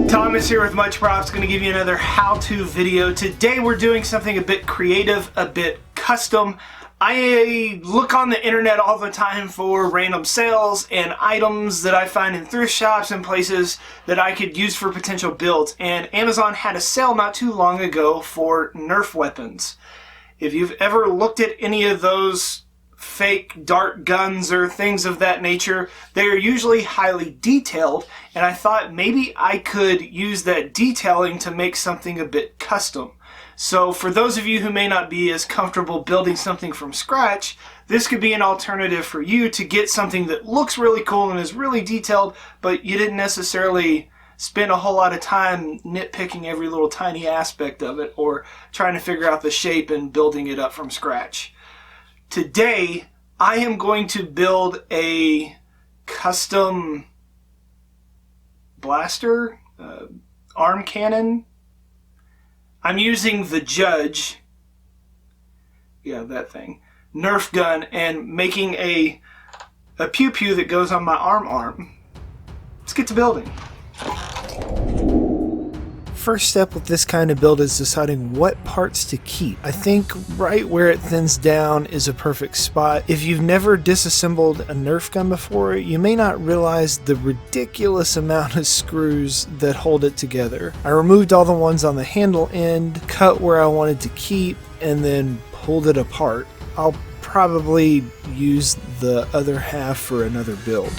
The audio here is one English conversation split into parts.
Thomas here with Much Props, going to give you another how-to video. Today we're doing something a bit creative, a bit custom. I look on the internet all the time for random sales and items that I find in thrift shops and places that I could use for potential builds. And Amazon had a sale not too long ago for NERF weapons. If you've ever looked at any of those fake dart guns or things of that nature, they are usually highly detailed, and I thought maybe I could use that detailing to make something a bit custom. So for those of you who may not be as comfortable building something from scratch, this could be an alternative for you to get something that looks really cool and is really detailed, but you didn't necessarily spend a whole lot of time nitpicking every little tiny aspect of it or trying to figure out the shape and building it up from scratch. Today, I am going to build a custom blaster, arm cannon. I'm using the Judge, that thing, Nerf gun, and making a pew-pew that goes on my arm. Let's get to building. First step with this kind of build is deciding what parts to keep. I think right where it thins down is a perfect spot. If you've never disassembled a Nerf gun before, you may not realize the ridiculous amount of screws that hold it together. I removed all the ones on the handle end, cut where I wanted to keep, and then pulled it apart. I'll probably use the other half for another build.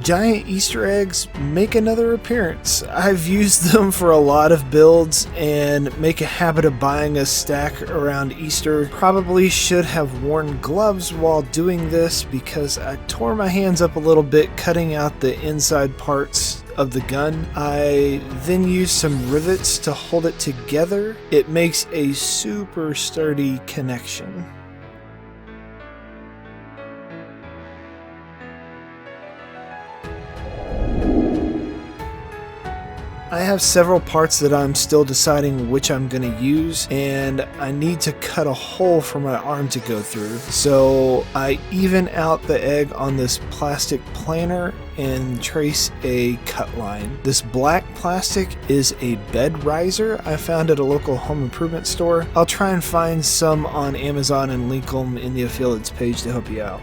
Giant Easter eggs make another appearance. I've used them for a lot of builds and make a habit of buying a stack around Easter. Probably should have worn gloves while doing this because I tore my hands up a little bit cutting out the inside parts of the gun. I then used some rivets to hold it together. It makes a super sturdy connection. I have several parts that I'm still deciding which I'm going to use, and I need to cut a hole for my arm to go through. So I even out the egg on this plastic planer and trace a cut line. This black plastic is a bed riser I found at a local home improvement store. I'll try and find some on Amazon and link them in the affiliates page to help you out.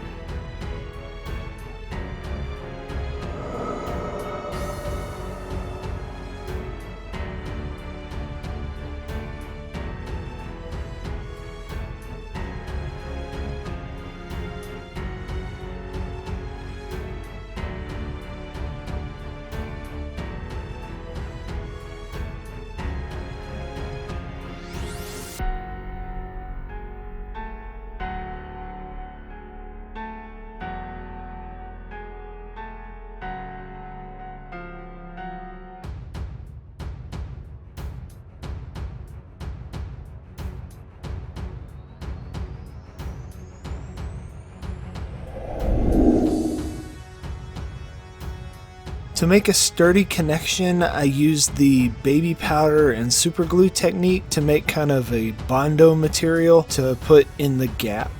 To make a sturdy connection, I used the baby powder and super glue technique to make kind of a Bondo material to put in the gap.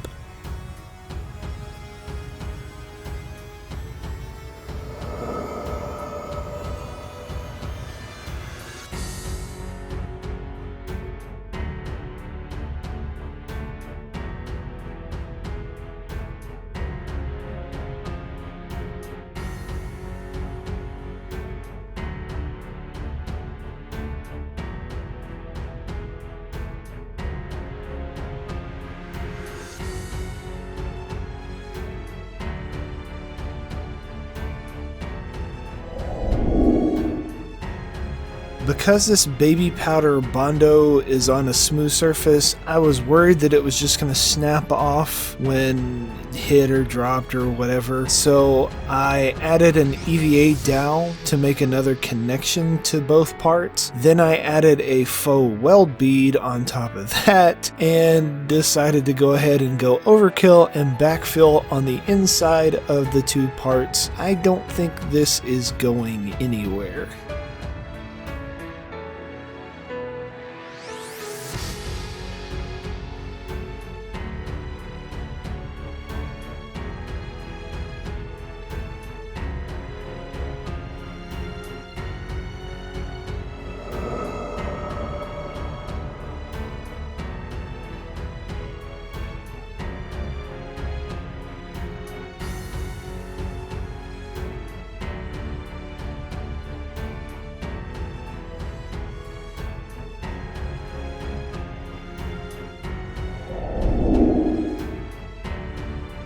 Because this baby powder Bondo is on a smooth surface, I was worried that it was just going to snap off when hit or dropped or whatever. So I added an EVA dowel to make another connection to both parts. Then I added a faux weld bead on top of that and decided to go ahead and go overkill and backfill on the inside of the two parts. I don't think this is going anywhere.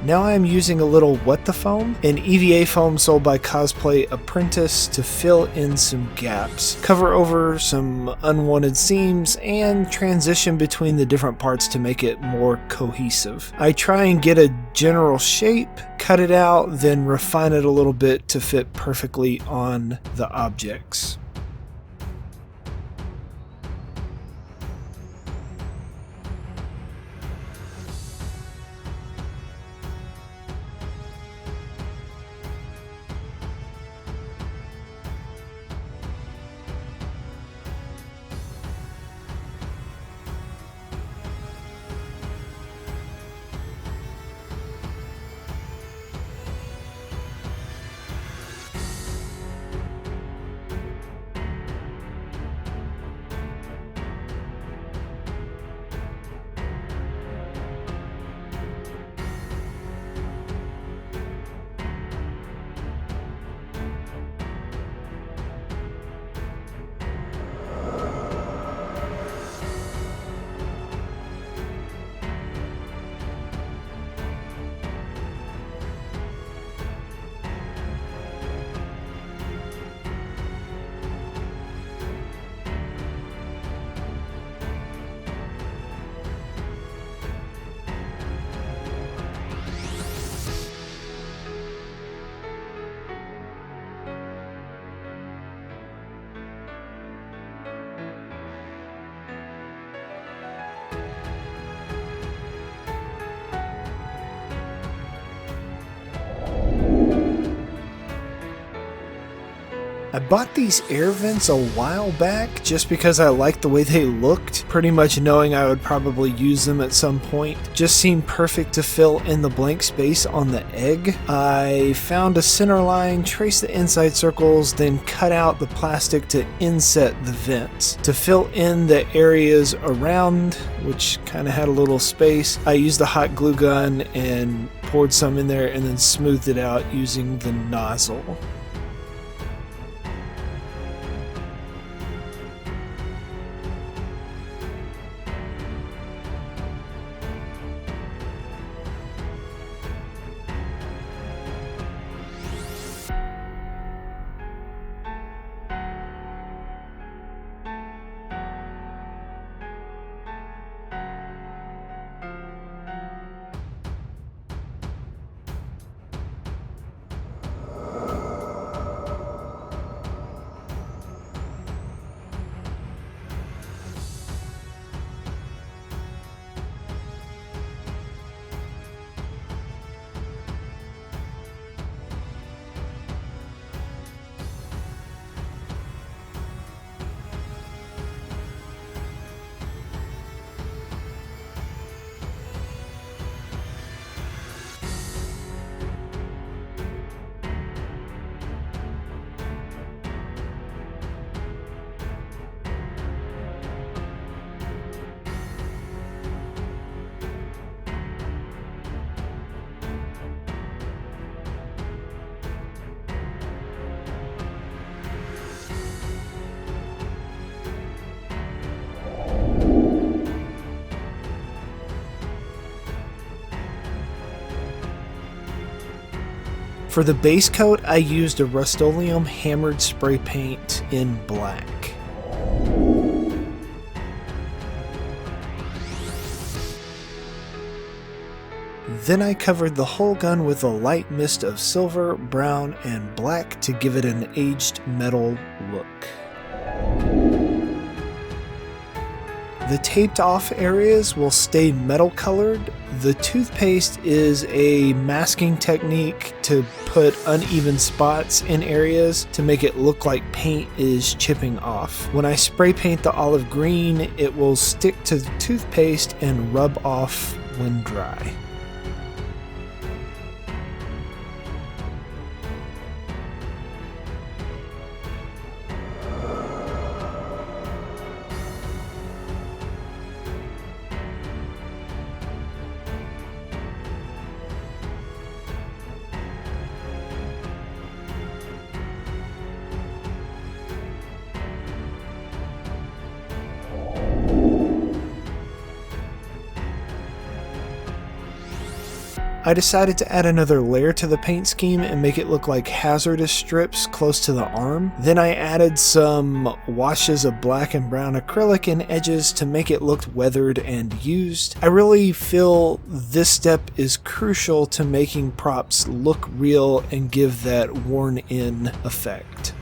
Now I am using a little What the Foam, an EVA foam sold by Cosplay Apprentice, to fill in some gaps, cover over some unwanted seams, and transition between the different parts to make it more cohesive. I try and get a general shape, cut it out, then refine it a little bit to fit perfectly on the objects. I bought these air vents a while back just because I liked the way they looked, pretty much knowing I would probably use them at some point. Just seemed perfect to fill in the blank space on the egg. I found a center line, traced the inside circles, then cut out the plastic to inset the vents. To fill in the areas around, which kind of had a little space, I used a hot glue gun and poured some in there and then smoothed it out using the nozzle. For the base coat, I used a Rust-Oleum hammered spray paint in black. Then I covered the whole gun with a light mist of silver, brown, and black to give it an aged metal look. The taped off areas will stay metal colored. The toothpaste is a masking technique to put uneven spots in areas to make it look like paint is chipping off. When I spray paint the olive green, it will stick to the toothpaste and rub off when dry. I decided to add another layer to the paint scheme and make it look like hazardous strips close to the arm. Then I added some washes of black and brown acrylic in edges to make it look weathered and used. I really feel this step is crucial to making props look real and give that worn-in effect.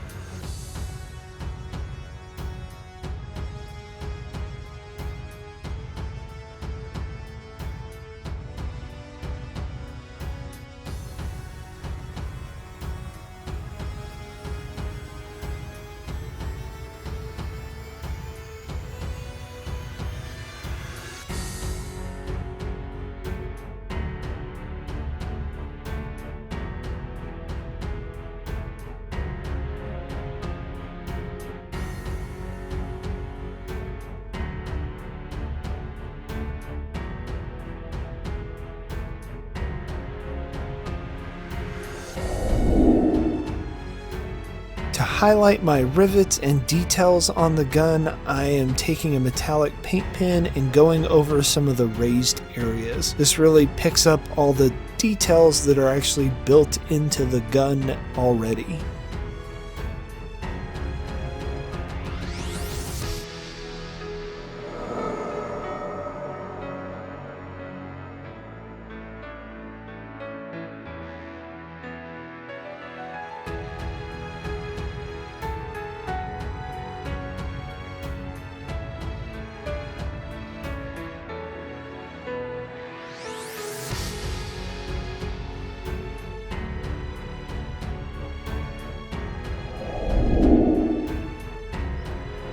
To highlight my rivets and details on the gun, I am taking a metallic paint pen and going over some of the raised areas. This really picks up all the details that are actually built into the gun already.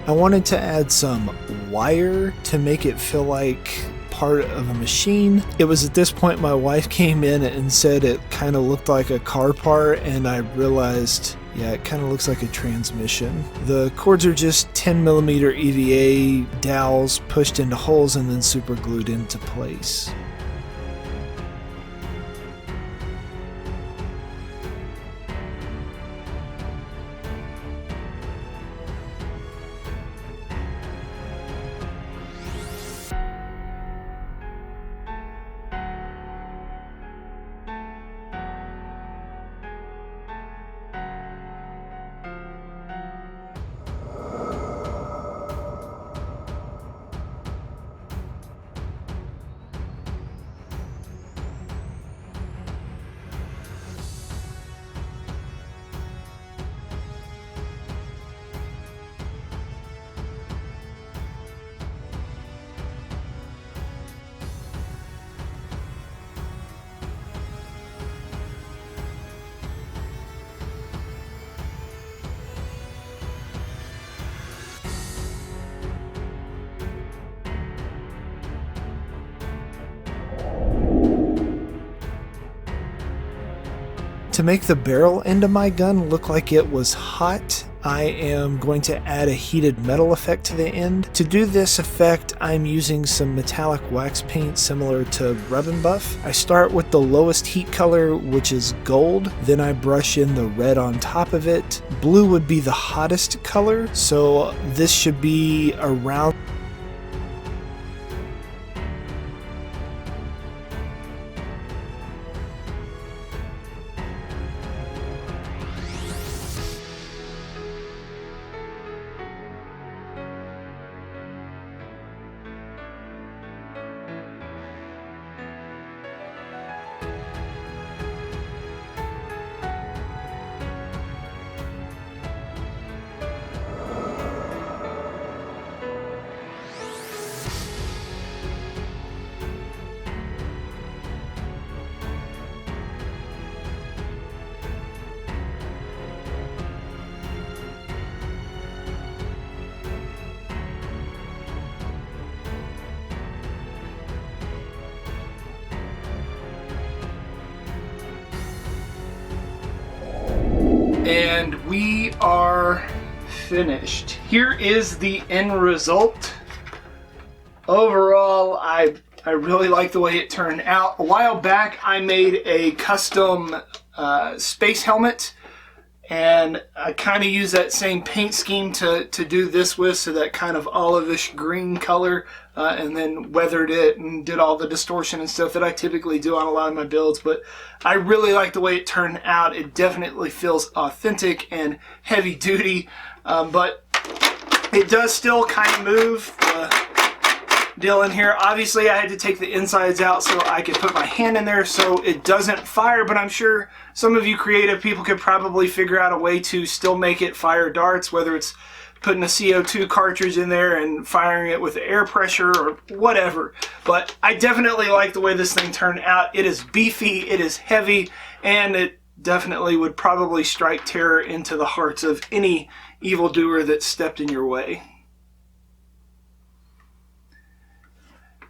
I wanted to add some wire to make it feel like part of a machine. It was at this point my wife came in and said it kind of looked like a car part, and I realized, yeah, it kind of looks like a transmission. The cords are just 10mm EVA dowels pushed into holes and then super glued into place. To make the barrel end of my gun look like it was hot, I am going to add a heated metal effect to the end. To do this effect, I'm using some metallic wax paint similar to Rub and Buff. I start with the lowest heat color, which is gold, then I brush in the red on top of it. Blue would be the hottest color, so this should be around And we are finished. Here is the end result. Overall, I really like the way it turned out. A while back, I made a custom space helmet, and I kind of used that same paint scheme to do this with, so that kind of olivish green color, and then weathered it and did all the distortion and stuff that I typically do on a lot of my builds. But I really like the way it turned out. It definitely feels authentic and heavy duty, but it does still kind of move. Deal in here. Obviously, I had to take the insides out so I could put my hand in there so it doesn't fire, but I'm sure some of you creative people could probably figure out a way to still make it fire darts, whether it's putting a CO2 cartridge in there and firing it with air pressure or whatever. But I definitely like the way this thing turned out. It is beefy, it is heavy, and it definitely would probably strike terror into the hearts of any evildoer that stepped in your way.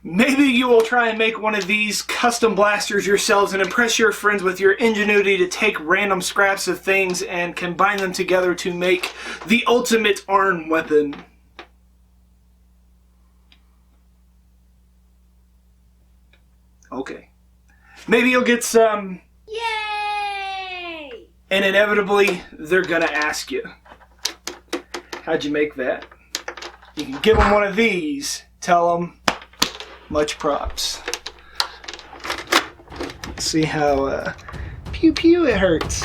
Maybe you will try and make one of these custom blasters yourselves and impress your friends with your ingenuity to take random scraps of things and combine them together to make the ultimate arm weapon. Okay. Maybe you'll get some... Yay! And inevitably, they're gonna ask you, how'd you make that? You can give them one of these, tell them, much props. See how pew pew it hurts.